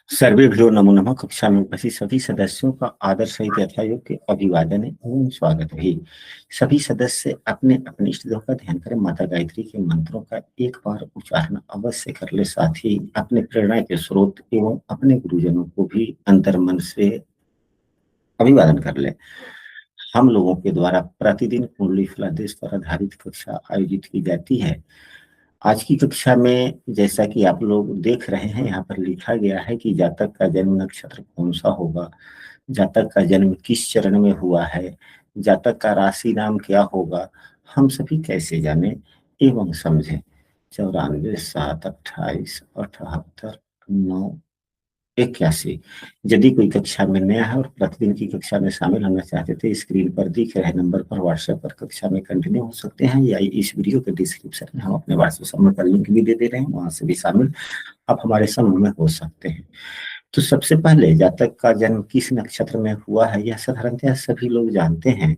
सर्वेभ्यो नमो नमः। कक्षा में उपस्थित सभी सदस्यों का आदर सहित यथायोग्य अभिवादन है एवं स्वागत है। सभी सदस्य अपने अपने इष्ट देव का ध्यान करें। माता गायत्री के मंत्रों का एक बार उच्चारण अवश्य कर ले, साथ ही अपने प्रेरणा के स्रोत एवं अपने गुरुजनों को भी अंतर मन से अभिवादन कर ले। हम लोगों के द्वारा प्रतिदिन कुंडली फलादेश पर आधारित कक्षा आयोजित की जाती है। आज की कक्षा में जैसा कि आप लोग देख रहे हैं, यहाँ पर लिखा गया है कि जातक का जन्म नक्षत्र कौन सा होगा, जातक का जन्म किस चरण में हुआ है, जातक का राशि नाम क्या होगा, हम सभी कैसे जाने एवं समझें। 94 7 28 78 9 81। यदि कोई कक्षा में नया है और प्रतिदिन की कक्षा में शामिल होना चाहते थे, स्क्रीन पर दिख रहे नंबर पर व्हाट्सएप पर कक्षा में कंटिन्यू हो सकते हैं, या इस वीडियो के डिस्क्रिप्शन में हम अपने व्हाट्सएप समूह का लिंक भी दे दे रहे हैं, वहां से भी शामिल आप हमारे समूह में हो सकते हैं। तो सबसे पहले जातक का जन्म किस नक्षत्र में हुआ है यह साधारणतः सभी लोग जानते हैं,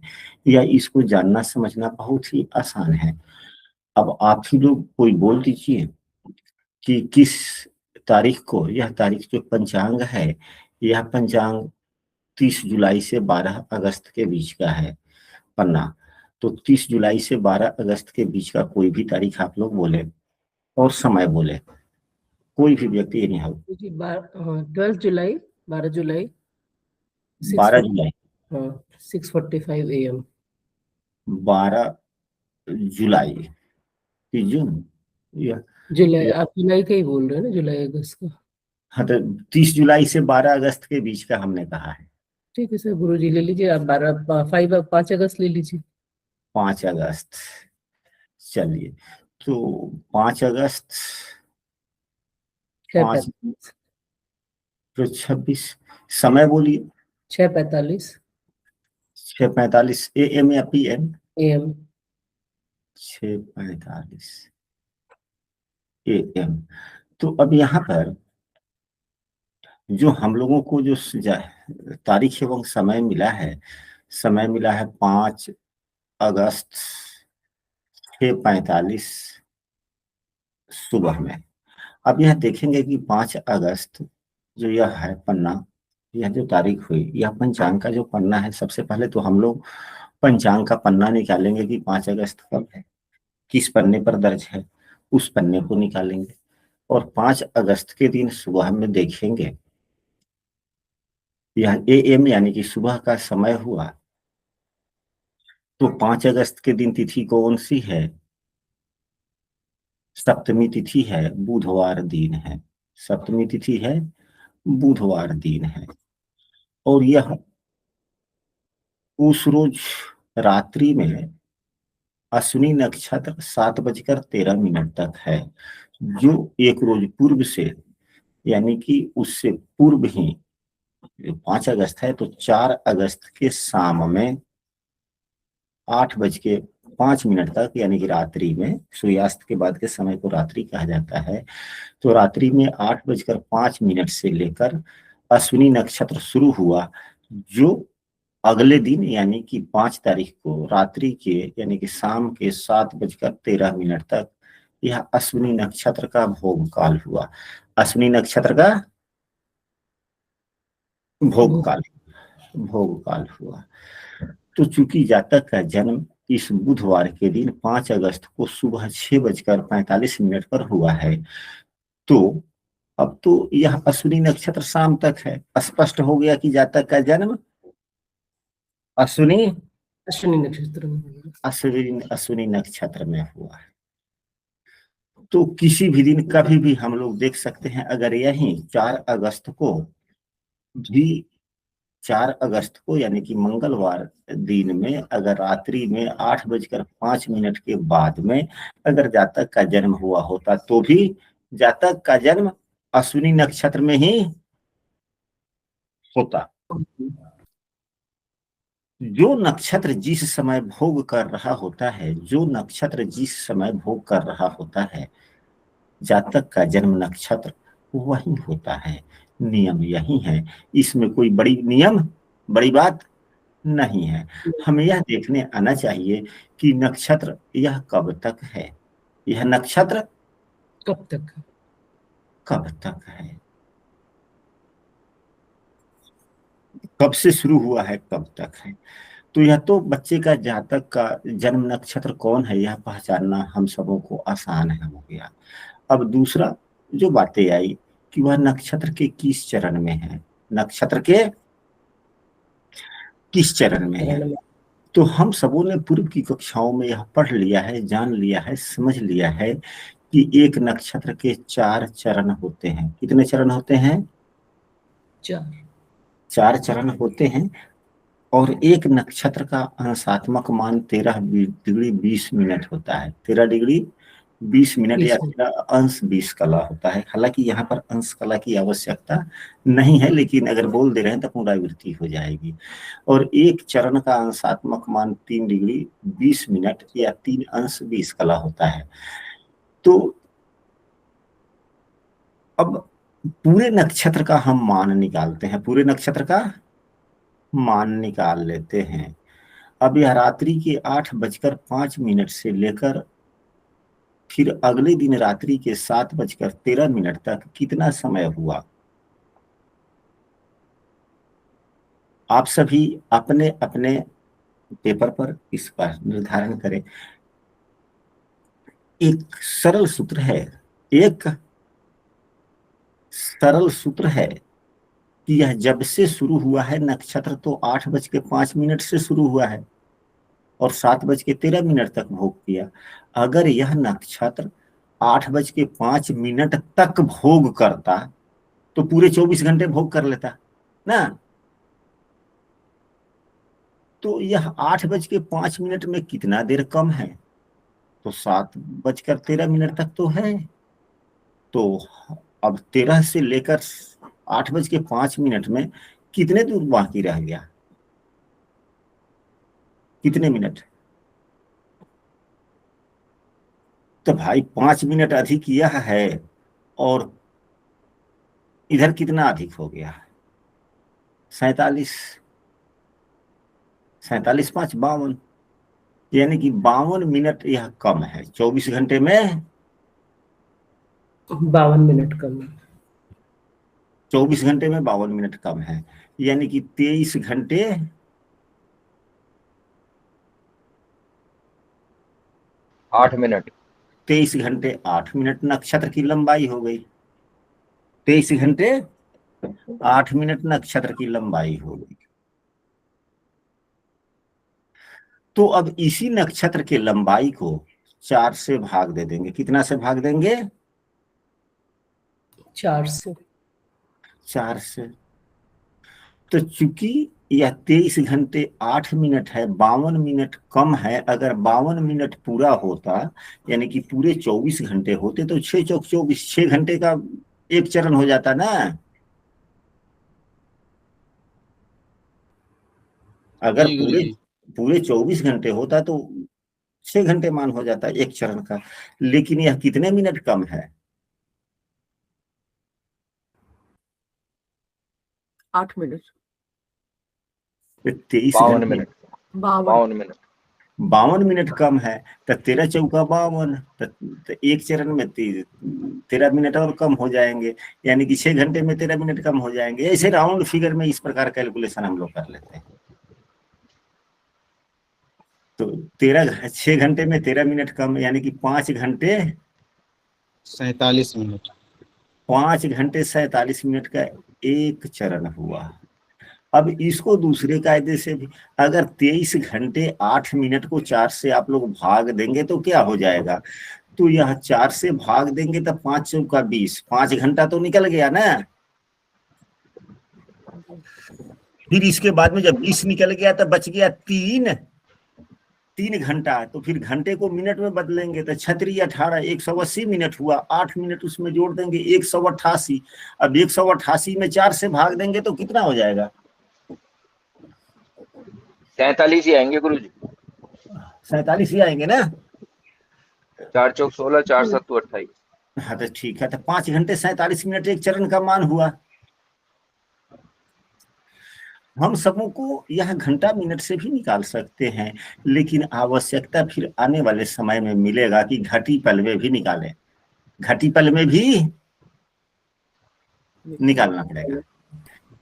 या इसको जानना समझना बहुत ही आसान है। अब आप ही लोग कोई बोल दीजिए कि किस तारीख को, यह तारीख जो पंचांग है, यह पंचांग 30 जुलाई से 12 अगस्त के बीच का है पन्ना। तो 30 जुलाई से 12 अगस्त के बीच का कोई भी तारीख आप लोग बोले और समय बोले, कोई भी व्यक्ति नहीं हो। 12 जुलाई 12 जुलाई 12 जुलाई 6:45 AM। 12 जुलाई की जून या जुलाई, आप जुलाई का ही बोल रहे हैं ना, जुलाई अगस्त का। हाँ, तो 30 जुलाई से 12 अगस्त के बीच का हमने कहा है। ठीक है सर, गुरु जी ले लीजिए आप। 5 अगस्त ले लीजिए। 5 अगस्त, चलिए। तो 5 अगस्त 5 6:45। तो 26, समय बोलिए। 6:45 6:45 AM या PM? AM। 6:45 AM। तो अब यहाँ पर जो हम लोगों को जो तारीख एवं समय मिला है, समय मिला है 5 अगस्त 6:45 सुबह में। अब यह देखेंगे कि 5 अगस्त जो यह है पन्ना, यह जो तारीख हुई, यह पंचांग का जो पन्ना है। सबसे पहले तो हम लोग पंचांग का पन्ना निकालेंगे कि 5 अगस्त कब है, किस पन्ने पर दर्ज है, उस पन्ने को निकालेंगे और 5 अगस्त के दिन सुबह में देखेंगे, यह AM यानी कि सुबह का समय हुआ। तो 5 अगस्त के दिन तिथि कौन सी है? सप्तमी तिथि है, बुधवार दिन है। सप्तमी तिथि है, बुधवार दिन है। और यह उस रोज रात्रि में अश्विनी नक्षत्र 7:13 तक है, जो एक रोज पूर्व से, यानी कि उससे पूर्व ही 5 अगस्त है, तो 4 अगस्त के शाम में 8:05 तक, यानी कि रात्रि में, सूर्यास्त के बाद के समय को रात्रि कहा जाता है। तो रात्रि में 8:05 से लेकर अश्विनी नक्षत्र शुरू हुआ, जो अगले दिन यानी कि 5 तारीख को रात्रि के यानी कि शाम के 7:13 तक यह अश्विनी नक्षत्र का भोग काल हुआ। अश्विनी नक्षत्र का भोग काल हुआ। तो चूंकि जातक का जन्म इस बुधवार के दिन 5 अगस्त को सुबह 6:45 पर हुआ है, तो अब तो यह अश्विनी नक्षत्र शाम तक है। स्पष्ट हो गया कि जातक का जन्म अश्विनी नक्षत्र में अश्विनी नक्षत्र में हुआ है। तो किसी भी दिन कभी भी हम लोग देख सकते हैं, अगर यही 4 अगस्त को भी, 4 अगस्त को यानी कि मंगलवार दिन में, अगर रात्रि में 8:05 के बाद में अगर जातक का जन्म हुआ होता, तो भी जातक का जन्म अश्विनी नक्षत्र में ही होता। जो नक्षत्र जिस समय भोग कर रहा होता है, जो नक्षत्र जिस समय भोग कर रहा होता है, जातक का जन्म नक्षत्र वही होता है। नियम यही है, इसमें कोई बड़ी बात नहीं है। हमें यह देखने आना चाहिए कि नक्षत्र यह कब तक है, यह नक्षत्र कब तक कब तक है। कब से शुरू हुआ है कब तक है। तो यह तो बच्चे का जातक का जन्म नक्षत्र कौन है यह पहचानना हम सबों को आसान है हो गया। अब दूसरा जो बातें आई कि वह नक्षत्र के किस चरण में है, नक्षत्र के किस चरण में है। तो हम सबों ने पूर्व की कक्षाओं में यह पढ़ लिया है, जान लिया है, समझ लिया है कि एक नक्षत्र के 4 चरण होते हैं। कितने चरण होते हैं? 4 चरण होते हैं। और एक नक्षत्र का अंशात्मक मान 13 डिग्री 20 मिनट होता है। 13 डिग्री 20 मिनट या 13 अंश 20 कला होता है। हालांकि यहाँ पर अंश कला की आवश्यकता नहीं है, लेकिन अगर बोल दे रहे हैं तो पुनरावृत्ति हो जाएगी। और एक चरण का अंशात्मक मान 3 डिग्री 20 मिनट या 3 अंश 20 कला होता है। तो अब पूरे नक्षत्र का हम मान निकालते हैं, पूरे नक्षत्र का मान निकाल लेते हैं। अब यह रात्रि के 8:05 से लेकर फिर अगले दिन रात्रि के 7:13 तक कितना समय हुआ। आप सभी अपने अपने पेपर पर इसका निर्धारण करें। एक सरल सूत्र है, एक सरल सूत्र है कि यह जब से शुरू हुआ है नक्षत्र तो 8:05 से शुरू हुआ है और 7:13 तक भोग किया। अगर यह नक्षत्र 8:05 तक भोग करता तो पूरे 24 घंटे भोग कर लेता ना। तो यह 8:05 में कितना देर कम है, तो 7:13 तक तो है। तो अब 13 से लेकर 8:05 में कितने दूर बाकी रह गया, कितने मिनट? तो भाई 5 मिनट अधिक यह है और इधर कितना अधिक हो गया, 47, 47 5 52, यानी कि 52 मिनट यह कम है। 24 घंटे में 52 मिनट कम है। 24 घंटे में 52 मिनट कम है, यानी कि 23 घंटे 8 मिनट 23 घंटे 8 मिनट नक्षत्र की लंबाई हो गई। 23 घंटे 8 मिनट नक्षत्र की लंबाई हो गई। तो अब इसी नक्षत्र के लंबाई को 4 से भाग दे देंगे। कितना से भाग देंगे? 4 से। 4 से। तो चूंकि यह 23 घंटे 8 मिनट है, 52 मिनट कम है। अगर 52 मिनट पूरा होता यानी कि पूरे 24 घंटे होते तो 6 चौक 24, 6 घंटे का एक चरण हो जाता ना। अगर पूरे 24 घंटे होता तो 6 घंटे मान हो जाता एक चरण का। लेकिन यह कितने मिनट कम है? 8 मिनट। 23 52 घंटे मिनट 52 मिनट 52 मिनट कम है। तो 13 चौका 52, तो एक चरण में 13 मिनट और कम हो जाएंगे, यानी कि 6 घंटे में 13 मिनट कम हो जाएंगे। ऐसे राउंड फिगर में इस प्रकार कैलकुलेशन हम लोग कर लेते हैं। तो 6 घंटे में 13 मिनट कम, यानी कि 5 घंटे 47 मिनट 5 घंटे 47 मिनट का एक चरण हुआ। अब इसको दूसरे कायदे से भी अगर 23 घंटे 8 मिनट को 4 से आप लोग भाग देंगे तो क्या हो जाएगा? तो यह 4 से भाग देंगे तो 5 चौका 20, 5 घंटा तो निकल गया ना। फिर इसके बाद में जब 20 निकल गया तो बच गया 3 घंटा। तो फिर घंटे को मिनट में बदलेंगे तो 6×3 = 18, 180 मिनट हुआ। 8 मिनट उसमें जोड़ देंगे 188। अब 188 में 4 से भाग देंगे तो कितना हो जाएगा? 47 ही आएंगे गुरु जी। 47 ही आएंगे ना। 4 चौक 16, 4 7 28। हाँ तो ठीक है। तो 5 घंटे 47 मिनट एक चरण का मान हुआ। हम सबों को यह घंटा मिनट से भी निकाल सकते हैं, लेकिन आवश्यकता फिर आने वाले समय में मिलेगा कि घटी पल में भी निकालें, घटी पल में भी निकालना पड़ेगा।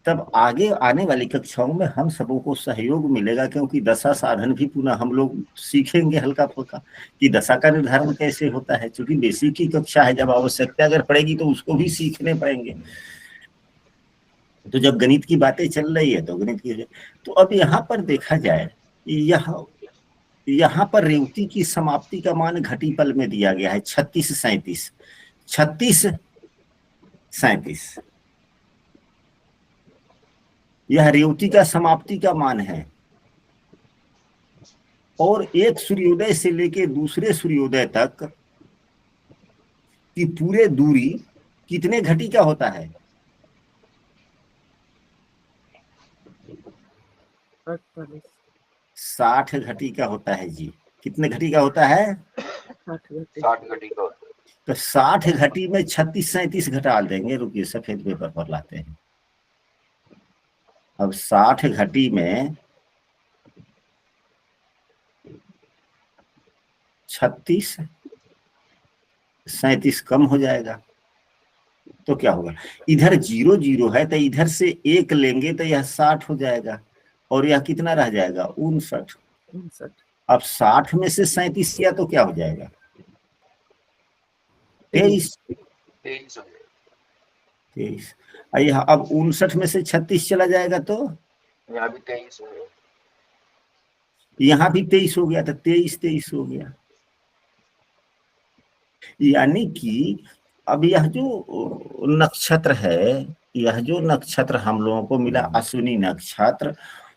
तब आगे आने वाली कक्षाओं में हम सबों को सहयोग मिलेगा, क्योंकि दशा साधन भी पुनः हम लोग सीखेंगे हल्का फुल्का कि दशा का निर्धारण कैसे होता है, क्योंकि बेसिक की कक्षा है, जब आवश्यकता अगर पड़ेगी तो उसको भी सीखने पड़ेंगे। तो जब गणित की बातें चल रही है तो गणित की, तो अब यहाँ पर देखा जाए, यहाँ पर रेवती की समाप्ति का मान घटीपल में दिया गया है 36 37। यह रेवती का समाप्ति का मान है, और एक सूर्योदय से लेकर दूसरे सूर्योदय तक की पूरे दूरी कितने घटी का होता है? 60 घटी का होता है जी। कितने घटी का होता है? 60 घटी का होता है। तो 60 घटी में 36 37 घटा देंगे। रुकिए सफेद पेपर पर लाते हैं। अब 60 घटी में 36 37 कम हो जाएगा, तो क्या होगा? इधर 0 0 है तो इधर से 1 लेंगे तो यह 60 हो जाएगा, और यह कितना रह जाएगा? 59। अब 60 में से 37 किया तो क्या हो जाएगा? 23 हो जाएगा। 23। यह अब 59 में से 36 चला जाएगा तो यहाँ भी 23 हो गया, यहाँ भी 23 हो गया, तो 23 हो गया। यानी कि अब यह जो नक्षत्र है, यह जो नक्षत्र हम लोगों को मिला अश्विनी नक्षत्र,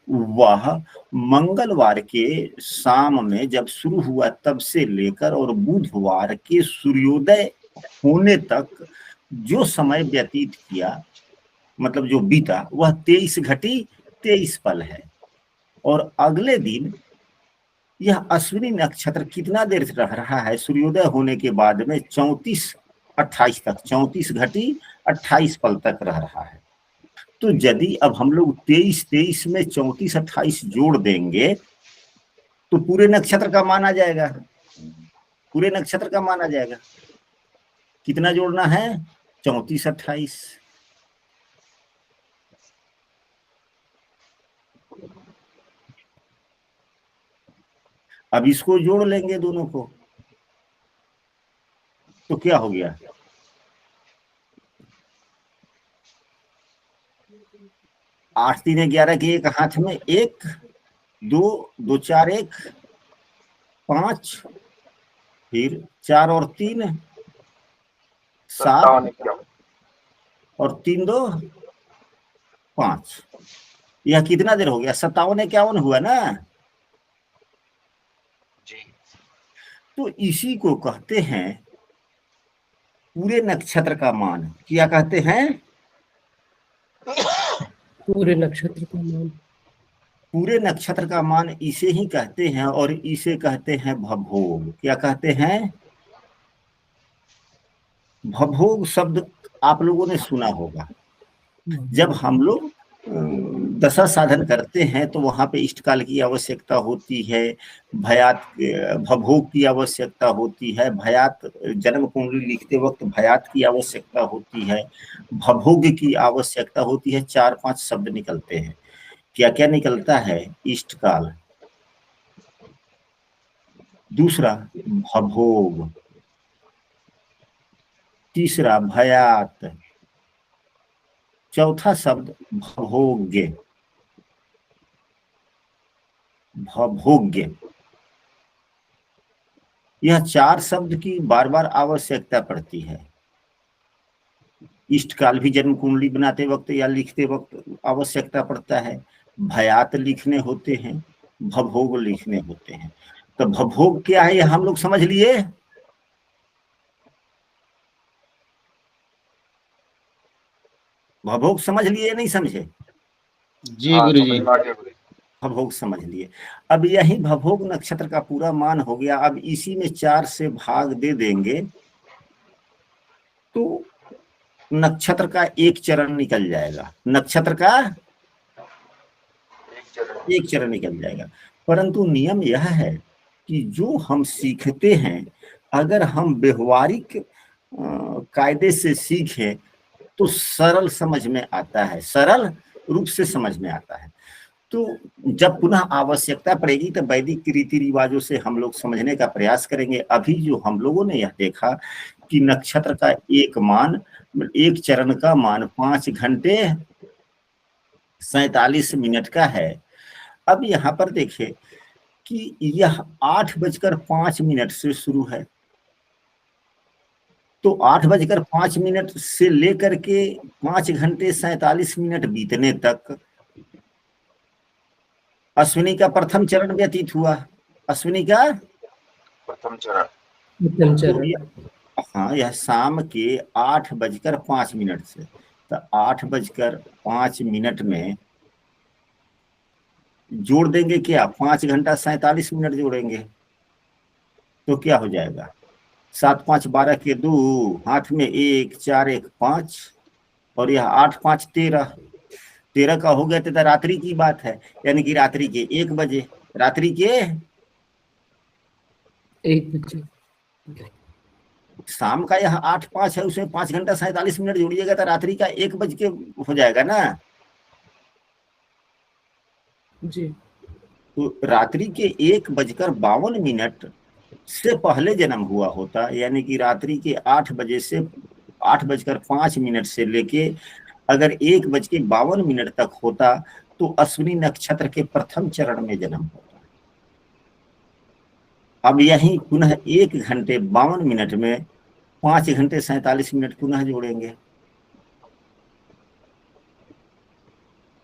वह मंगलवार के शाम में जब शुरू हुआ तब से लेकर और बुधवार के सूर्योदय होने तक जो समय व्यतीत किया, मतलब जो बीता, वह 23 घटी 23 पल है। और अगले दिन यह अश्विनी नक्षत्र कितना देर रह रहा है सूर्योदय होने के बाद में? 34 28 तक, 34 घटी 28 पल तक रह रहा है। तो यदि अब हम लोग 23 में 34 28 जोड़ देंगे तो पूरे नक्षत्र का मान आ जाएगा। पूरे नक्षत्र का मान आ जाएगा। कितना जोड़ना है? 34 28। अब इसको जोड़ लेंगे दोनों को, तो क्या हो गया? 8 3 11 के एक हाथ में 1 2 2 4 1 5, फिर 4 और 3 7 और 3 2 5। यह कितना देर हो गया? 57 51 हुआ ना जी। तो इसी को कहते हैं पूरे नक्षत्र का मान। क्या कहते हैं? पूरे नक्षत्र का मान। पूरे नक्षत्र का मान इसे ही कहते हैं, और इसे कहते हैं भवभोग। क्या कहते हैं? भवभोग शब्द आप लोगों ने सुना होगा। जब हम लोग दशा साधन करते हैं तो वहां पे इष्टकाल की आवश्यकता होती है, भयात भवभोग की आवश्यकता होती है, भयात जन्म कुंडली लिखते वक्त भयात की आवश्यकता होती है, भवभोग की आवश्यकता होती है। 4 5 शब्द निकलते हैं। क्या क्या निकलता है? इष्टकाल, दूसरा भवभोग, तीसरा भयात, चौथा शब्द भवभोग्य। भवभोग्य, यह 4 शब्द की बार बार आवश्यकता पड़ती है। इष्टकाल भी जन्म कुंडली बनाते वक्त या लिखते वक्त आवश्यकता पड़ता है। भयात लिखने होते हैं, भवभोग लिखने होते हैं। तो भवभोग क्या है, यह हम लोग समझ लिए। भवभोग समझ लिए नहीं समझे? जी गुरुजी। भवभोग समझ लिए। अब यही भवभोग नक्षत्र का पूरा मान हो गया। अब इसी में 4 से भाग दे देंगे तो नक्षत्र का एक चरण निकल जाएगा। नक्षत्र का एक चरण निकल जाएगा। परंतु नियम यह है कि जो हम सीखते हैं, अगर हम व्यवहारिक कायदे से सीखें तो सरल समझ में आता है। सरल रूप से समझ में आता है। तो जब पुनः आवश्यकता पड़ेगी तो वैदिक रीति रिवाजों से हम लोग समझने का प्रयास करेंगे। अभी जो हम लोगों ने यह देखा कि नक्षत्र का एक मान, एक चरण का मान 5 घंटे 47 मिनट का है। अब यहाँ पर देखिए कि यह 8:05 से शुरू है, तो 8:05 से लेकर के 5 घंटे 47 मिनट बीतने तक अश्विनी का प्रथम चरण व्यतीत हुआ। अश्विनी का प्रथम चरण। उत्तम तो चरण। हाँ, यह शाम के 8:05 से, तो 8:05 में जोड़ देंगे क्या, 5 घंटा 47 मिनट जोड़ेंगे तो क्या हो जाएगा, 7 5 12 के 2, हाथ में 1 4 1 5, और यह 8 5 13 का हो गया। तो रात्रि की बात है, यानी कि रात्रि के 1 बजे, रात्रि के 1 बजे। शाम का यह 8 5 है, उसमें 5 घंटा 47 मिनट जोड़िएगा तो रात्रि का 1 बज के हो जाएगा ना। जी। तो रात्रि के 1:52 से पहले जन्म हुआ होता, यानी कि रात्रि के 8 बजे से 8:05 से लेके अगर 1:52 तक होता तो अश्विनी नक्षत्र के प्रथम चरण में जन्म होता। अब यही पुनः 1 घंटे 52 मिनट में 5 घंटे 47 मिनट पुनः जोड़ेंगे।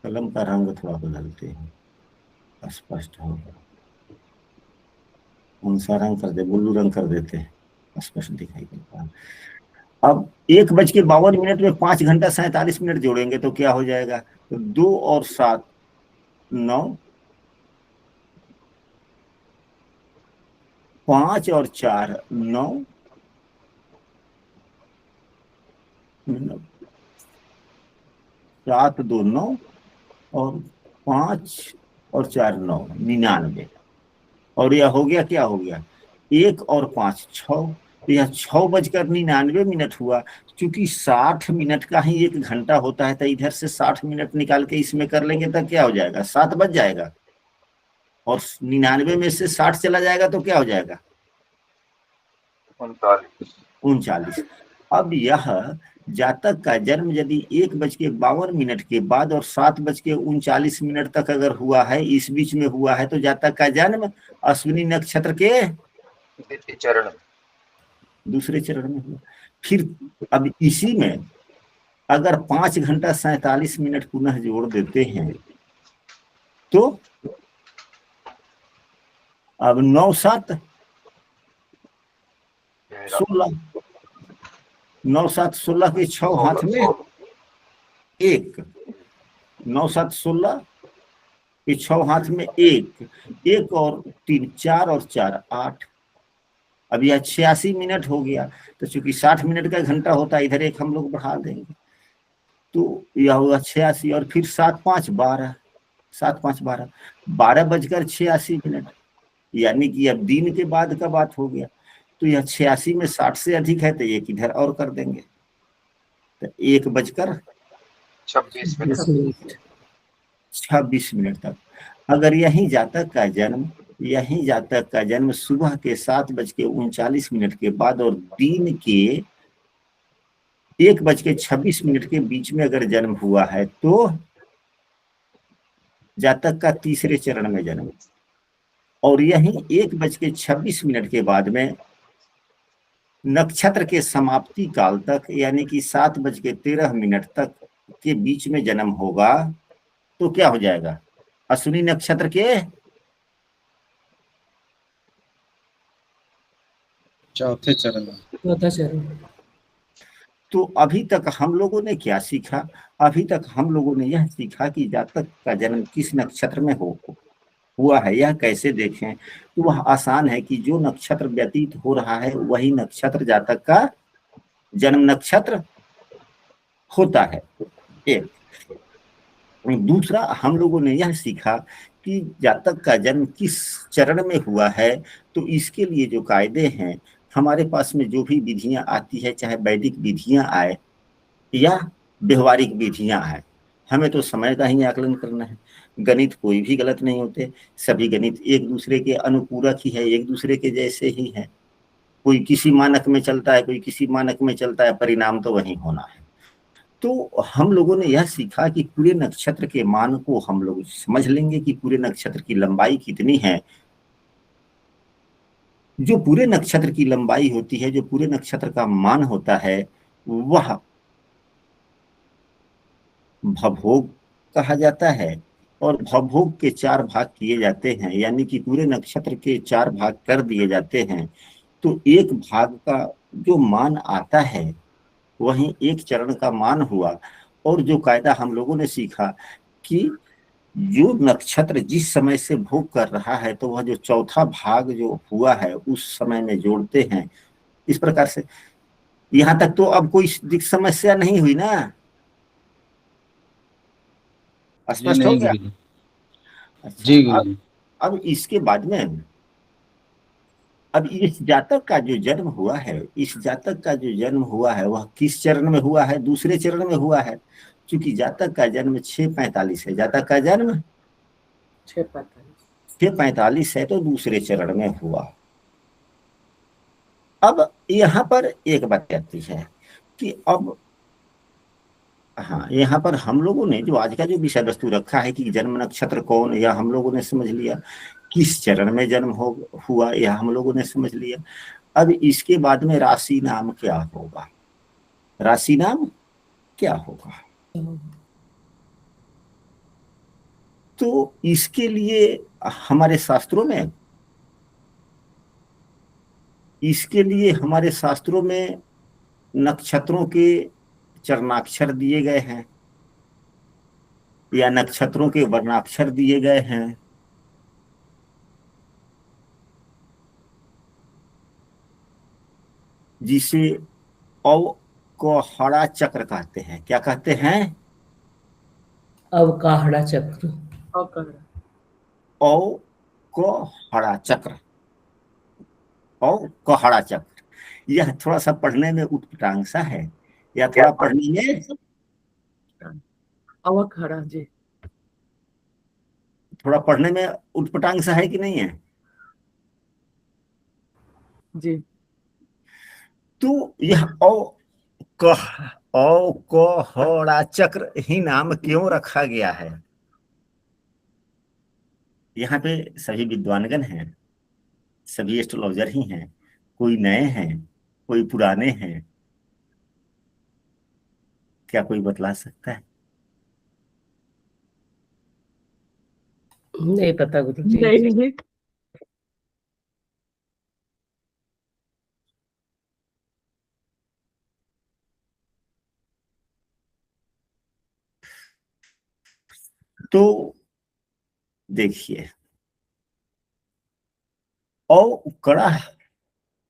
कलम का रंग थोड़ा बदलते हैं, स्पष्ट होगा। कौन सा रंग कर दे, ब्लू रंग कर देते हैं, स्पष्ट दिखाई देता है। अब 1:52 में 5 घंटा 47 मिनट जोड़ेंगे तो क्या हो जाएगा, तो 2 और 7 9, 5 और 4 9, 7 2 9, और 5 और 4 9, 99। और यह हो गया, क्या हो गया, 1 और 5 6, यह 6:99 हुआ। क्योंकि 60 मिनट का ही 1 घंटा होता है, तो इधर से 60 मिनट निकाल के इसमें कर लेंगे तो क्या हो जाएगा, 7 बज जाएगा, और 99 में से 60 चला जाएगा तो क्या हो जाएगा, 39। अब यह जातक का जन्म यदि 1:52 के बाद और 7:39 तक अगर हुआ है, इस बीच में हुआ है, तो जातक का जन्म अश्विनी नक्षत्र के चरण दूसरे चरण में हुआ। फिर अब इसी में अगर 5 घंटा 47 मिनट पुनः जोड़ देते हैं तो अब 9 7 16, 9 7 16 के 6 हाथ में 1, 9 7 16 के 6 हाथ में 1 और 3 4 और 4 8। अब यह 86 मिनट हो गया। तो चूंकि 60 मिनट का घंटा होता है, इधर 1 हम लोग बढ़ा देंगे तो यह होगा 86, और फिर 7 5 12, 7 5 12, 12:86, यानी कि अब दिन के बाद का बात हो गया। तो यह 86 में 60 से अधिक है तो 1 इधर और कर देंगे, तो 1:26 मिनट तक। अगर यही जातक का जन्म सुबह के 7:39 के बाद और दिन के 1:26 के बीच में अगर जन्म हुआ है तो जातक का तीसरे चरण में जन्म, और यही 1:26 के बाद में नक्षत्र के समाप्ति काल तक, यानी कि 7:13 तक के बीच में जन्म होगा तो क्या हो जाएगा, अश्विनी नक्षत्र के चौथा चरण। तो अभी तक हम लोगों ने क्या सीखा, अभी तक हम लोगों ने यह सीखा कि जातक का जन्म किस नक्षत्र में हुआ है, यह कैसे देखें। तो वह आसान है कि जो नक्षत्र व्यतीत हो रहा है वही नक्षत्र जातक का जन्म नक्षत्र होता है। एक दूसरा, हम लोगों ने यह सीखा कि जातक का जन्म किस चरण में हुआ है, तो इसके लिए जो कायदे हैं हमारे पास में, जो भी विधियां आती है, चाहे वैदिक विधियां आए या व्यवहारिक विधियां आए, हमें तो समय का ही आकलन करना है। गणित कोई भी गलत नहीं होते, सभी गणित एक दूसरे के अनुपूरक ही है, एक दूसरे के जैसे ही है। कोई किसी मानक में चलता है, कोई किसी मानक में चलता है, परिणाम तो वही होना है। तो हम लोगों ने यह सीखा कि पूरे नक्षत्र के मान को हम लोग समझ लेंगे कि पूरे नक्षत्र की लंबाई कितनी है। जो पूरे नक्षत्र की लंबाई होती है, जो पूरे नक्षत्र का मान होता है, वह भवभोग कहा जाता है। और भवभोग के 4 भाग किए जाते हैं, यानी कि पूरे नक्षत्र के 4 भाग कर दिए जाते हैं। तो एक भाग का जो मान आता है वही एक चरण का मान हुआ। और जो कायदा हम लोगों ने सीखा कि जो नक्षत्र जिस समय से भोग कर रहा है, तो वह जो चौथा भाग जो हुआ है उस समय में जोड़ते हैं। इस प्रकार से यहां तक तो अब कोई समस्या नहीं हुई ना? जी स्पष्ट हो नहीं गया? गुरुजी। अच्छा, जी गुरुजी। अब इसके बाद में अब इस जातक का जो जन्म हुआ है, इस जातक का जो जन्म हुआ है वह किस चरण में हुआ है? दूसरे चरण में हुआ है। क्योंकि जातक का जन्म 6:45 है, जातक का जन्म 6:45 है, तो दूसरे चरण में हुआ। अब यहाँ पर एक बात आती है कि अब हाँ, यहाँ पर हम लोगों ने जो आज का जो विषय वस्तु रखा है कि जन्म नक्षत्र कौन, या हम लोगों ने समझ लिया। किस चरण में जन्म हुआ, यह हम लोगों ने समझ लिया। अब इसके बाद में राशि नाम क्या होगा? राशि नाम क्या होगा? तो इसके लिए हमारे शास्त्रों में नक्षत्रों के चरणाक्षर दिए गए हैं, या नक्षत्रों के वर्णाक्षर दिए गए हैं। जिसे अवकहड़ा चक्र कहते हैं। क्या कहते हैं? अवकाहड़ा चक्र। अवकहड़ा चक्र, अवकहड़ा चक्र। यह थोड़ा सा पढ़ने में उटपटांग सा है, या थोड़ा पढ़ने में अवकाहड़ा जी, थोड़ा पढ़ने में उटपटांग सा है कि नहीं है? जी। तो यह अवकहड़ा चक्र ही नाम क्यों रखा गया है? यहाँ पे सभी विद्वानगण हैं, सभी एस्ट्रोलॉजर ही हैं। कोई नए हैं, कोई पुराने हैं। क्या कोई बतला सकता है? नहीं पता गुरु जी। नहीं। तो देखिए, अवकड़ा,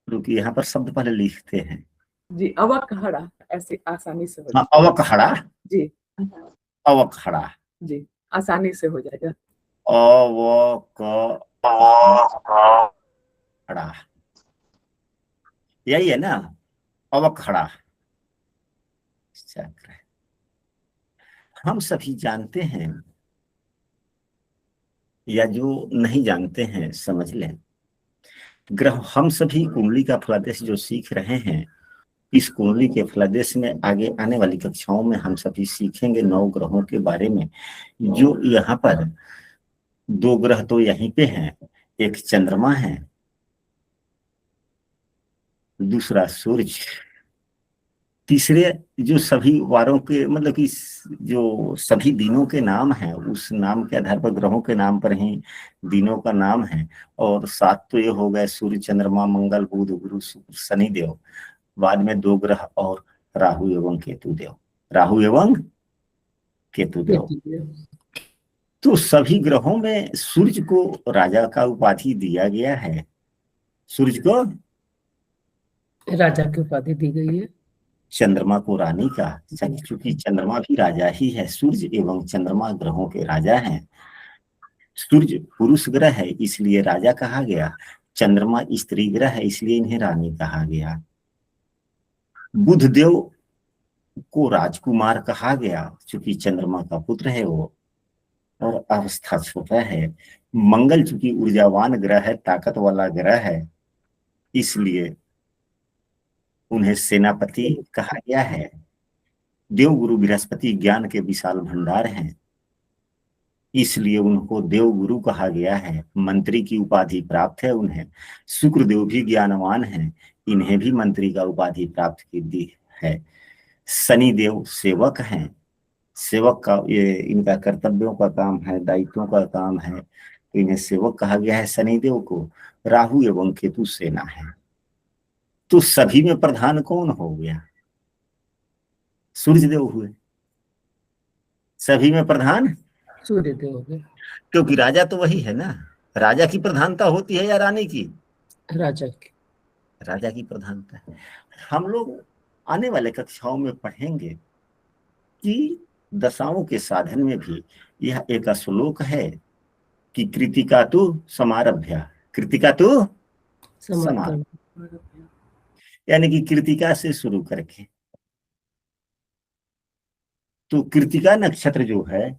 रुकिए यहाँ पर शब्द पहले लिखते हैं। जी, अवकहड़ा ऐसे आसानी से हो हाँ, जाएगा। अवकहड़ा, जी अवकहड़ा, जी, आसानी से हो जाएगा। अवकहड़ा, यही है ना? अवकहड़ा चक्र। हम सभी जानते हैं, या जो नहीं जानते हैं समझ लें। ग्रह, हम सभी कुंडली का फलादेश जो सीख रहे हैं, इस कुंडली के फलादेश में आगे आने वाली कक्षाओं में हम सभी सीखेंगे 9 ग्रहों के बारे में। जो यहाँ पर 2 ग्रह तो यहीं पे हैं, एक चंद्रमा है, दूसरा सूरज। तीसरे जो सभी वारों के मतलब कि जो सभी दिनों के नाम हैं, उस नाम के आधार पर ग्रहों के नाम पर ही दिनों का नाम है। और 7 तो ये हो गए, सूर्य, चंद्रमा, मंगल, बुध, गुरु, शुक्र, शनिदेव। बाद में 2 ग्रह और राहु एवं केतु देव, राहु एवं केतु देव। तो सभी ग्रहों में सूर्य को राजा का उपाधि दिया गया है। सूर्य को राजा की उपाधि दी गई है। चंद्रमा को रानी का, क्योंकि चंद्रमा भी राजा ही है। सूर्य एवं चंद्रमा ग्रहों के राजा हैं। सूर्य पुरुष ग्रह है इसलिए राजा कहा गया, चंद्रमा स्त्री ग्रह है इसलिए इन्हें रानी कहा गया। बुध देव को राजकुमार कहा गया, चूंकि चंद्रमा का पुत्र है वो, और अवस्था छोटा है। मंगल चूंकि ऊर्जावान ग्रह है, ताकत वाला ग्रह है, इसलिए उन्हें सेनापति कहा गया है। देवगुरु बृहस्पति ज्ञान के विशाल भंडार हैं, इसलिए उनको देवगुरु कहा गया है। मंत्री की उपाधि प्राप्त है उन्हें। शुक्रदेव भी ज्ञानवान हैं, इन्हें भी मंत्री का उपाधि प्राप्त की दी है। शनिदेव सेवक हैं, सेवक का ये इनका कर्तव्यों का काम है, दायित्वों का काम है, तो इन्हें सेवक कहा गया है शनिदेव को। राहु एवं केतु सेना है। तो सभी में प्रधान कौन हो गया? सूर्यदेव हुए सभी में प्रधान, सूर्य देव हो गए, क्योंकि राजा तो वही है ना। राजा की प्रधानता होती है या रानी की? राजा के। राजा की प्रधानता है। हम लोग आने वाले कक्षाओं में पढ़ेंगे कि दशाओं के साधन में भी यह एक श्लोक है कि कृतिका तु समारभ्य, कृतिका तु समर्पण। यानी कि कृतिका से शुरू करके। तो कृतिका नक्षत्र जो है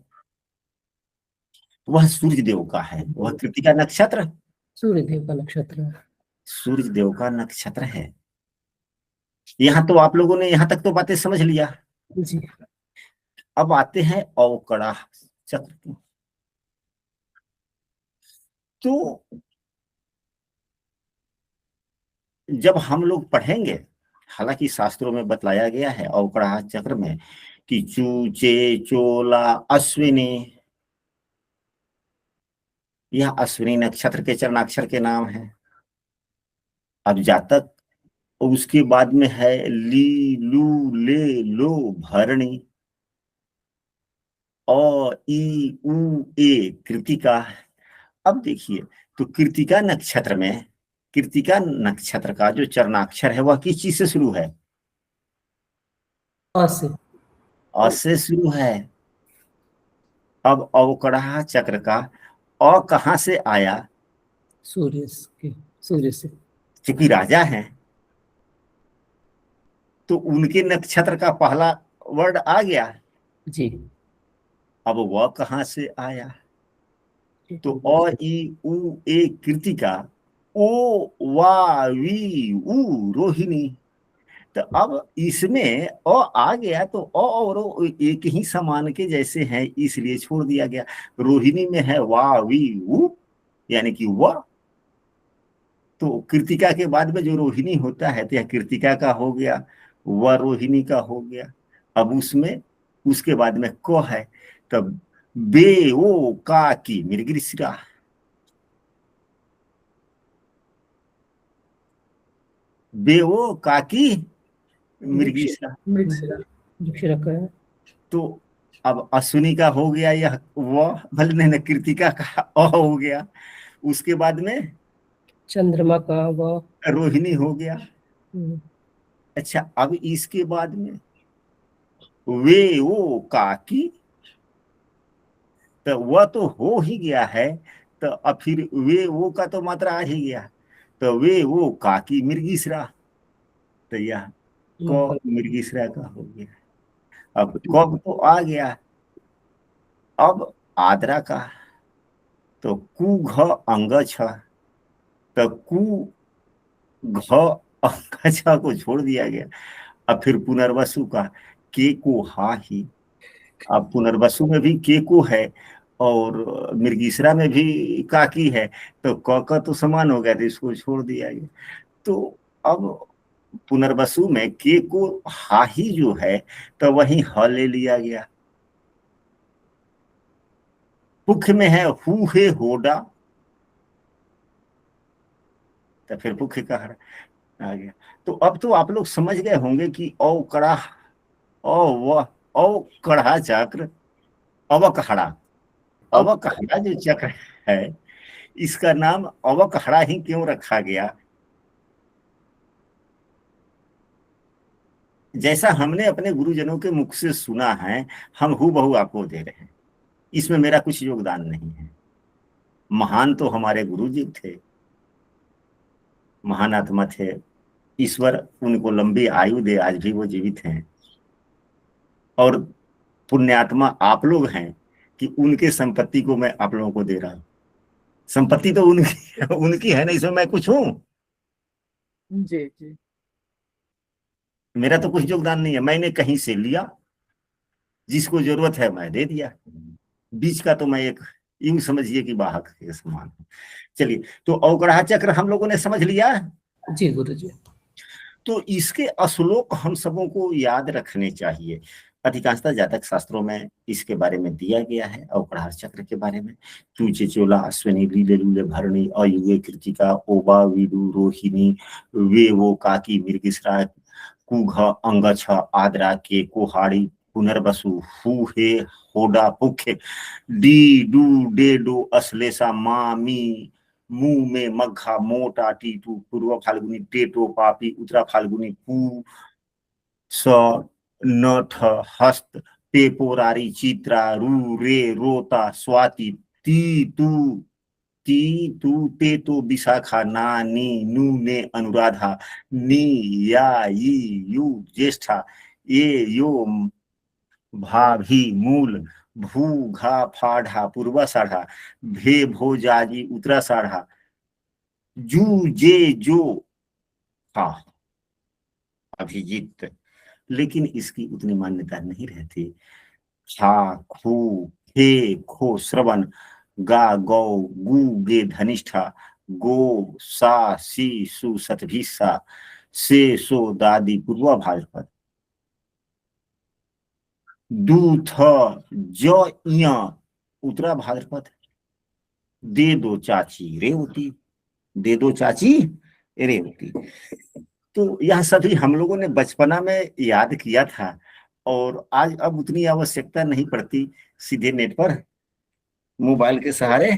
वह सूर्य देव का है। वह कृतिका नक्षत्र सूर्य देव का नक्षत्र है। सूर्य देव का नक्षत्र है। यहाँ तो आप लोगों ने यहाँ तक तो बातें समझ लिया। जी। अब आते हैं अवकड़ा चक्र की। तो जब हम लोग पढ़ेंगे, हालांकि शास्त्रों में बतलाया गया है अवकड़ा चक्र में कि चूचे, चोला, अश्विनी, यह अश्विनी नक्षत्र के चरणाक्षर के नाम है। अब जातक, उसके बाद में है ली, लू, ले, लो, भरणी, ओ, ई, उ, ए, कृतिका। अब देखिए, तो कृतिका नक्षत्र में, कृतिका नक्षत्र का जो चरणाक्षर है वह किस चीज से शुरू है? अ से। अ से शुरू है। अब अवकड़ा चक्र का अ कहां से आया? सूर्य के, सूर्य से। क्योंकि राजा हैं तो उनके नक्षत्र का पहला वर्ड आ गया। जी। अब वह कहां से आया? तो अ, ई, उ, ए, कृतिका, ओ, वा, वी, उ, रोहिणी। तो अब इसमें अ आ गया तो अ और ओ एक ही समान के जैसे हैं, इसलिए छोड़ दिया गया। रोहिणी में है वा, वी, उ, यानी कि वह। तो कृतिका के बाद में जो रोहिणी होता है तो यह कृतिका का हो गया, वह रोहिणी का हो गया। अब उसमें उसके बाद में क है, तब बे, ओ, का, की, मृगशिरा। बे, ओ, का, की, मृगशिरा। मृगशिरा का है। तो अब अश्विनी का हो गया यह वह, भले नहीं, कृतिका का अ हो गया। उसके बाद में चंद्रमा का वह। रोहिणी हो गया। अच्छा, अब इसके बाद में वे, ओ, का, की, तो वह तो हो ही गया है। तो अब फिर वे वो का तो मात्रा आ ही गया। तो वे वो का की मृगशिरा, तो यह क मृगशिरा का हो गया। अब कब तो आ गया। अब आद्रा का तो कु, घ, अंग, छ। तो कु, घ, अंग, छ को छोड़ दिया गया। अब फिर पुनर्वसु का के को हा ही। अब पुनर्वसु में भी के को है और मृगशिरा में भी काकी है, तो क का तो समान हो गया, तो इसको छोड़ दिया गया। तो अब पुनर्वसु में के को हा ही जो है तो वही ह ले लिया गया। पुख में है हु, हे, होडा, तो फिर पुख का हर आ गया। तो अब तो आप लोग समझ गए होंगे कि औ कड़ा, औ व, औ कड़ा चक्र, अवकहड़ा। अवकहड़ा जो चक्र है इसका नाम अवकहड़ा ही क्यों रखा गया? जैसा हमने अपने गुरुजनों के मुख से सुना है, हम हूबहू आपको दे रहे हैं, इसमें मेरा कुछ योगदान नहीं है। महान तो हमारे गुरु जी थे, महान आत्मा थे, ईश्वर उनको लंबी आयु दे, आज भी वो जीवित हैं। और पुण्यात्मा आप लोग हैं कि उनके संपत्ति को मैं आप लोगों को दे रहा हूं। संपत्ति तो उनकी उनकी है ना, इसमें मैं कुछ हूं? जी जी मेरा तो कुछ योगदान नहीं है। मैंने कहीं से लिया, जिसको जरूरत है मैं दे दिया। बीच का तो मैं एक यूं समझिए कि वाहक के समान हूं। चलिए, तो अवग्रह चक्र हम लोगों ने समझ लिया। जी गुरु जी। तो इसके श्लोक हम सबों को याद रखने चाहिए। अधिकांशतः जातक शास्त्रों में इसके बारे में दिया गया है, अवग्रह चक्र के बारे में। चूचे चोला अश्विनी लीले लूले भरणी अयुगे कृतिका ओबा विदु रोहिणी वे वो काकी मृगश्रा कुघ अंगछ आद्रा के कोहाड़ी पुनर्वसु हु हे होडा पुखे डी डू डे डो अश्लेषा मामी मुंह में मग्घा मोटा टीटू पूर्व फाल्गुनी टेटो पापी उत्तरा फाल्गुनी पू स नठ हस्त पेपोरारी चित्रा रू रे रोता स्वाति ती तू ते तो विशाखा नानी नू ने अनुराधा नी या यू ज्येष्ठा ये यो भाभी मूल भू घा फाढ़ा पूर्वा साढ़ा भे भोजाजी उत्तरा साढ़ा जू जे जो हा अभिजीत। लेकिन इसकी उतनी मान्यता नहीं रहती। छा खू खे खो श्रवण गा गौ गु गे धनिष्ठा गो सा सी सु सतभिसा से सो दादी पूर्वा भाजपा दूथ ज इया उत्तरा भाद्रपद दे दो चाची रेवती दे दो चाची रेवती। तो यह सभी हम लोगों ने बचपना में याद किया था, और आज अब उतनी आवश्यकता नहीं पड़ती। सीधे नेट पर मोबाइल के सहारे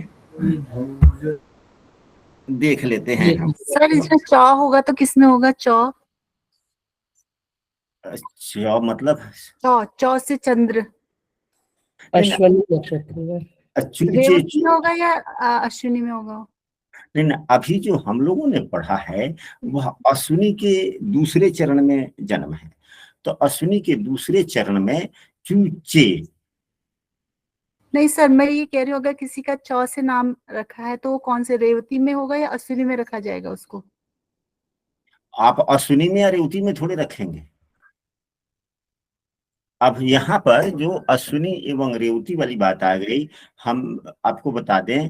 देख लेते हैं हम। सर इसमें चौ होगा तो किसमें होगा? चौ अच्छा, मतलब चौ चौ से चंद्र अश्वनी नक्षत्र। चूचे रेवती में होगा या अश्विनी में होगा? नहीं ना, अभी जो हम लोगों ने पढ़ा है वह अश्विनी के दूसरे चरण में जन्म है। तो अश्विनी के दूसरे चरण में चूचे। नहीं सर, मैं ये कह रही हूँ अगर किसी का चौ से नाम रखा है तो वो कौन से, रेवती में होगा या अश्विनी में रखा जाएगा उसको? आप अश्विनी में या रेवती में थोड़े रखेंगे। अब यहाँ पर जो अश्विनी एवं रेवती वाली बात आ गई, हम आपको बता दें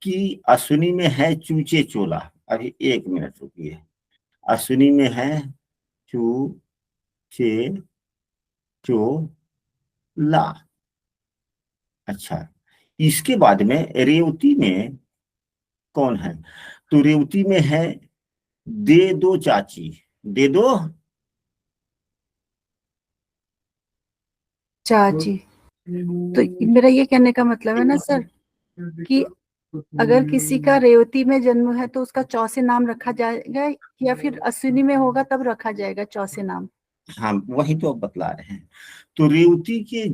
कि अश्विनी में है चूचे चोला। अभी एक मिनट रुकिए। अश्विनी में है चू चे चोला। अच्छा, इसके बाद में रेवती में कौन है? तो रेवती में है दे दो चाची। दे दो चाची। तो मेरा ये कहने का मतलब है ना सर कि अगर किसी का रेवती में जन्म है तो उसका चौ से नाम रखा जाएगा या फिर अश्विनी में होगा तब रखा जाएगा चौ से नाम? हाँ, वही तो अब बतला रहे हैं। तो रेवती के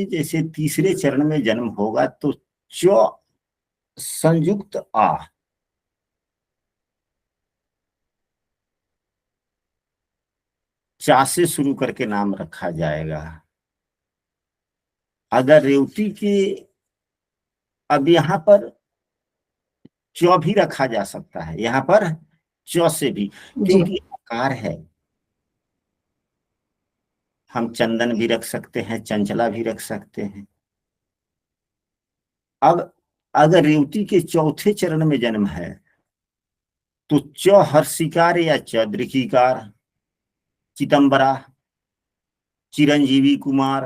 जैसे तीसरे चरण में जन्म होगा तो चौ संयुक्त आ चा से शुरू करके नाम रखा जाएगा। अगर रेवती के, अब यहाँ पर चौ भी रखा जा सकता है, यहाँ पर चौ से भी, क्योंकि आकार है। हम चंदन भी रख सकते हैं, चंचला भी रख सकते हैं। अब अगर रेवती के चौथे चरण में जन्म है तो च हर्षिकार या च दृघिकार, चिदंबरा, चिरंजीवी कुमार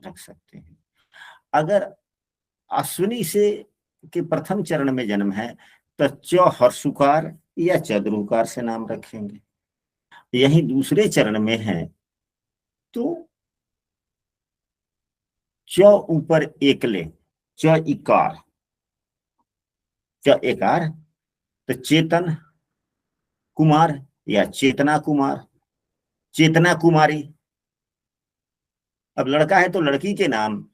रख सकते हैं। अगर अश्विनी से के प्रथम चरण में जन्म है तो च हर्षुकार या चद्रुकार से नाम रखेंगे। यही दूसरे चरण में है तो च ऊपर एकले, च इकार, च एकार, तो चेतन कुमार या चेतना कुमार, चेतना कुमारी। अब लड़का है तो लड़की के नाम,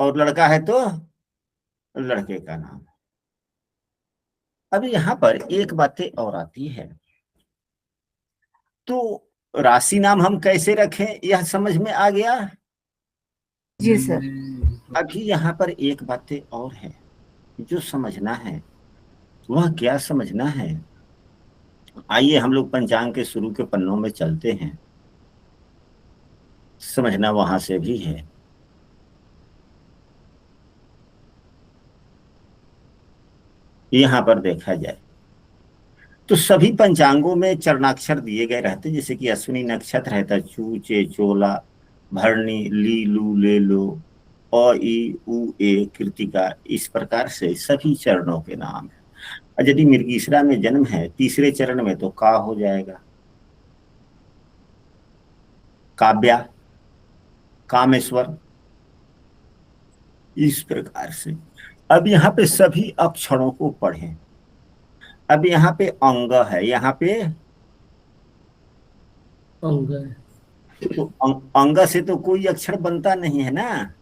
और लड़का है तो लड़के का नाम। अब यहाँ पर एक बातें और आती है। तो राशि नाम हम कैसे रखें, यह समझ में आ गया। जी सर। अभी यहाँ पर एक बातें और है जो समझना है। वह क्या समझना है, आइए हम लोग पंचांग के शुरू के पन्नों में चलते हैं, समझना वहां से भी है। यहां पर देखा जाए तो सभी पंचांगों में चरणाक्षर दिए गए रहते, जैसे कि अश्विनी नक्षत्र रहता चू चे चोला, भरणी ली लू ले लो, अ ई उ ए कृतिका, इस प्रकार से सभी चरणों के नाम है। और यदि मृगीशरा में जन्म है तीसरे चरण में तो का हो जाएगा, काव्या, कामेश्वर, इस प्रकार से। अब यहाँ पे सभी अक्षरों को पढ़ें। अब यहाँ पे अंग है, यहाँ पे अंग है। तो अंग से तो कोई अक्षर बनता नहीं है ना,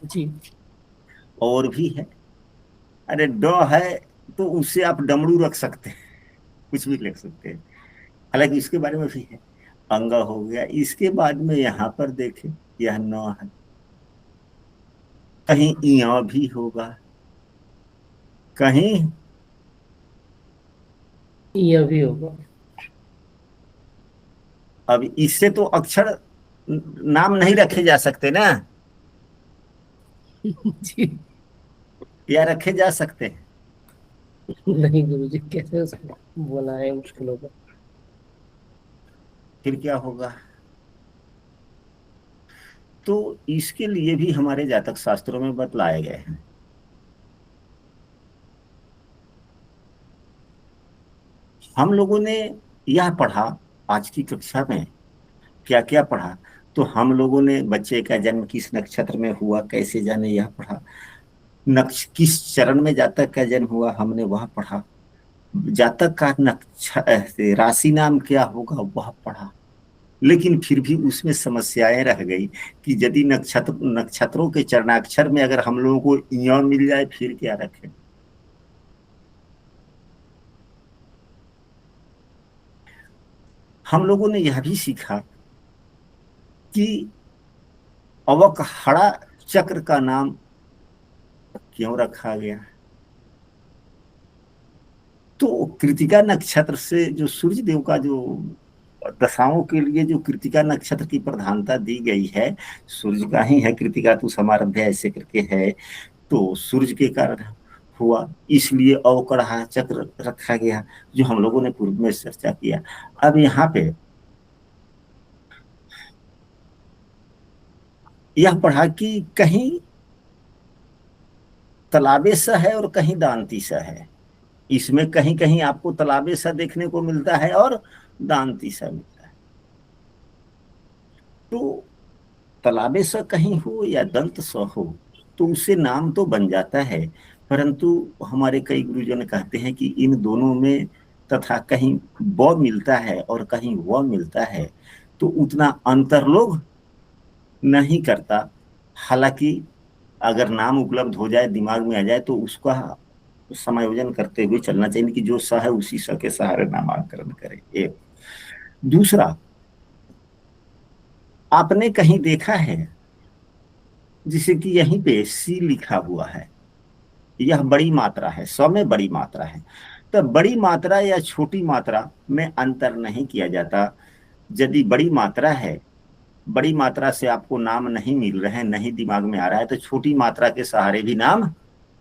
जी। और भी है। अरे ड है तो उससे आप डमरू रख सकते हैं, कुछ भी लिख सकते हैं, हालांकि इसके बारे में भी है। अंग हो गया, इसके बाद में यहाँ पर देखें यह न है, कहीं इया भी होगा, कहीं यह भी होगा। अब इससे तो अक्षर नाम नहीं रखे जा सकते ना, जी। या रखे जा सकते हैं। नहीं गुरुजी, कैसे उसको बनाए, मुश्किल होगा। फिर क्या होगा, तो इसके लिए भी हमारे जातक शास्त्रों में बतलाए गए हैं। हम लोगों ने यह पढ़ा आज की कक्षा में, क्या क्या पढ़ा, तो हम लोगों ने बच्चे का जन्म किस नक्षत्र में हुआ कैसे जाने यह पढ़ा, किस चरण में जातक का जन्म हुआ हमने वह पढ़ा, जातक का राशि नाम क्या होगा वह पढ़ा। लेकिन फिर भी उसमें समस्याएं रह गई कि यदि नक्षत्रों के चरणाक्षर में अगर हम लोगों को इया मिल जाए फिर क्या रखें। हम लोगों ने यह भी सीखा कि अवकहड़ा चक्र का नाम क्यों रखा गया। तो कृतिका नक्षत्र से जो सूर्य देव का जो दशाओं के लिए जो कृतिका नक्षत्र की प्रधानता दी गई है, सूर्य का ही है, कृतिका तो समारंभ ऐसे करके है, तो सूर्य के कारण हुआ, इसलिए अवकड़ा चक्र रखा गया, जो हम लोगों ने पूर्व में चर्चा किया। अब यहाँ पे यह पढ़ा कि कहीं तलाबे सा है और कहीं दांती सा है, इसमें कहीं कहीं आपको तलाबे सा देखने को मिलता है और दांती सा मिलता है। तो तलाबे सा कहीं हो या दंत सा हो तो उससे नाम तो बन जाता है, परंतु हमारे कई गुरुजन ने कहते हैं कि इन दोनों में तथा कहीं ब मिलता है और कहीं व मिलता है तो उतना अंतर लोग नहीं करता। हालांकि अगर नाम उपलब्ध हो जाए दिमाग में आ जाए तो उसका समायोजन करते हुए चलना चाहिए कि जो स है उसी स के सहारे नामांकन करे। एक दूसरा, आपने कहीं देखा है जिसे कि यहीं पे सी लिखा हुआ है, यह बड़ी मात्रा है, स में बड़ी मात्रा है, तो बड़ी मात्रा या छोटी मात्रा में अंतर नहीं किया जाता। यदि बड़ी मात्रा है, बड़ी मात्रा से आपको नाम नहीं मिल रहे हैं, नहीं दिमाग में आ रहा है, तो छोटी मात्रा के सहारे भी नाम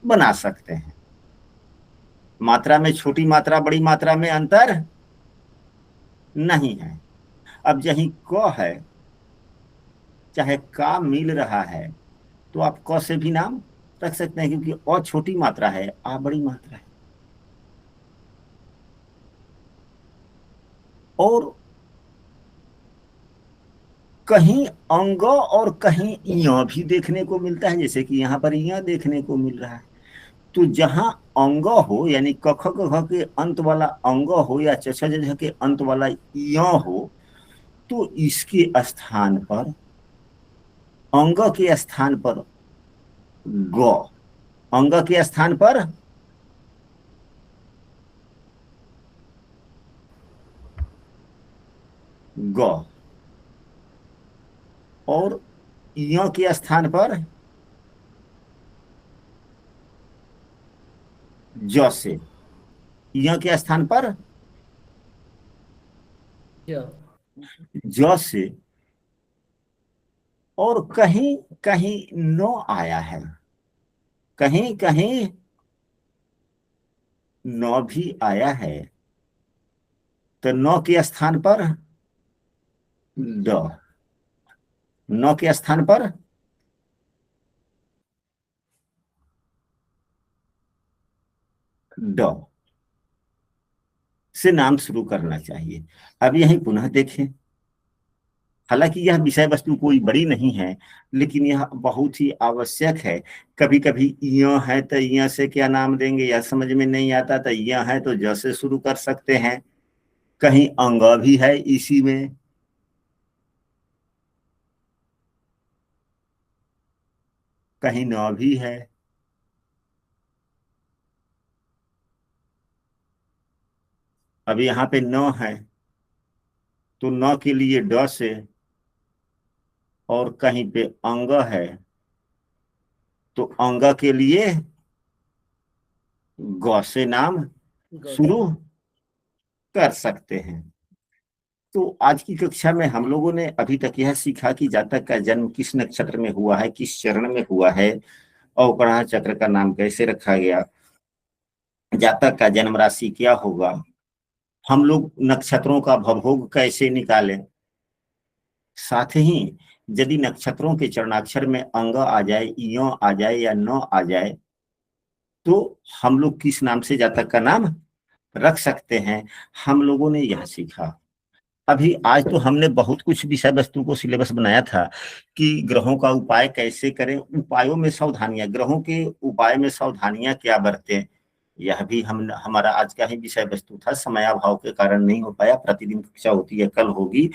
बना सकते हैं। मात्रा में छोटी मात्रा बड़ी मात्रा में अंतर नहीं है। अब यही क है चाहे का मिल रहा है तो आप क से भी नाम रख सकते हैं, क्योंकि अ छोटी मात्रा है, आ बड़ी मात्रा है। और कहीं अंग और कहीं इया भी देखने को मिलता है, जैसे कि यहाँ पर इया देखने को मिल रहा है। तो जहां अंग हो यानी क ख ग घ के अंत वाला अंग हो या च छ ज झ के अंत वाला इया हो, तो इसके स्थान पर, अंग के स्थान पर ग, अंग के स्थान पर ग, और य के स्थान पर ज से, य के स्थान पर ज से, और कहीं कहीं न आया है, कहीं कहीं न भी आया है, तो न के स्थान पर ड, न के स्थान पर ड से नाम शुरू करना चाहिए। अब यही पुनः देखें, हालांकि यह विषय वस्तु कोई बड़ी नहीं है, लेकिन यह बहुत ही आवश्यक है। कभी कभी य है तो य से क्या नाम देंगे यह समझ में नहीं आता, तो य है तो ज से शुरू कर सकते हैं। कहीं अंग भी है इसी में, कहीं न भी है, अब यहाँ पे न है तो न के लिए ड से, और कहीं पे अंग है तो अंग के लिए ग से नाम शुरू कर सकते हैं। तो आज की कक्षा में हम लोगों ने अभी तक यह सीखा कि जातक का जन्म किस नक्षत्र में हुआ है, किस चरण में हुआ है, और ग्रह चक्र का नाम कैसे रखा गया, जातक का जन्म राशि क्या होगा, हम लोग नक्षत्रों का भवभोग कैसे निकालें, साथ ही यदि नक्षत्रों के चरणाक्षर में अंग आ जाए, य आ जाए या न आ जाए, तो हम लोग किस नाम से जातक का नाम रख सकते हैं, हम लोगों ने यह सीखा। अभी आज तो हमने बहुत कुछ विषय वस्तु को सिलेबस बनाया था कि ग्रहों का उपाय कैसे करें, उपायों में सावधानियां, ग्रहों के उपाय में सावधानियां क्या बरतें, यह भी हमारा आज का ही विषय वस्तु था। समयाभाव के कारण नहीं हो पाया, प्रतिदिन कक्षा होती है, कल होगी।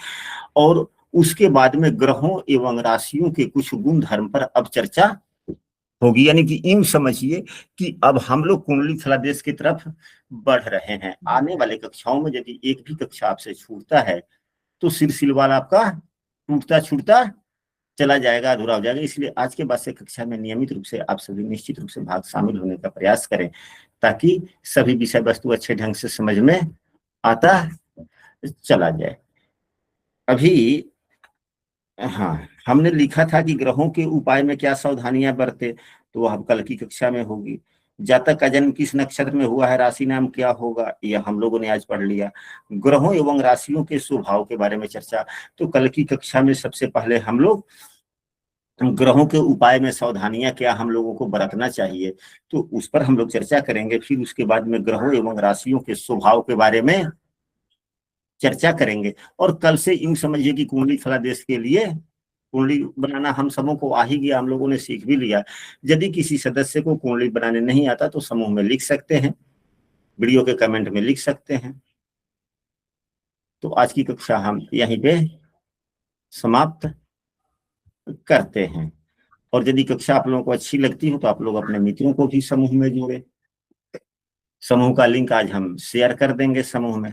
और उसके बाद में ग्रहों एवं राशियों के कुछ गुण धर्म पर अब चर्चा होगी। यानी कि यूं समझिए कि अब हम लोग कुंडली फलादेश की तरफ बढ़ रहे हैं। आने वाले कक्षाओं में यदि एक भी कक्षा आपसे छूटता है तो सिलसिलेवार आपका टूटता छूटता चला जाएगा, अधूरा हो जाएगा। इसलिए आज के बाद से कक्षा में नियमित रूप से आप सभी निश्चित रूप से भाग शामिल होने का प्रयास करें, ताकि सभी विषय वस्तु अच्छे ढंग से समझ में आता चला जाए। अभी हाँ, हमने लिखा था कि ग्रहों के उपाय में क्या सावधानियां बरते, तो वह कल की कक्षा में होगी। जातक का जन्म किस नक्षत्र में हुआ है, राशि नाम क्या होगा, यह हम लोगों ने आज पढ़ लिया। ग्रहों एवं राशियों के स्वभाव के बारे में चर्चा, तो कल की कक्षा में सबसे पहले हम लोग ग्रहों के उपाय में सावधानियां क्या हम लोगों को बरतना चाहिए, तो उस पर हम लोग चर्चा करेंगे। फिर उसके बाद में ग्रहों एवं राशियों के स्वभाव के बारे में चर्चा करेंगे। और कल से यूं समझिए कि कुंडली फलादेश के लिए कुंडली बनाना हम सबों को आ ही गया, हम लोगों ने सीख भी लिया। यदि किसी सदस्य को कुंडली बनाने नहीं आता तो समूह में लिख सकते हैं, वीडियो के कमेंट में लिख सकते हैं। तो आज की कक्षा हम यहीं पे समाप्त करते हैं। और यदि कक्षा आप लोगों को अच्छी लगती हो तो आप लोग अपने मित्रों को भी समूह में जोड़े। समूह का लिंक आज हम शेयर कर देंगे समूह में।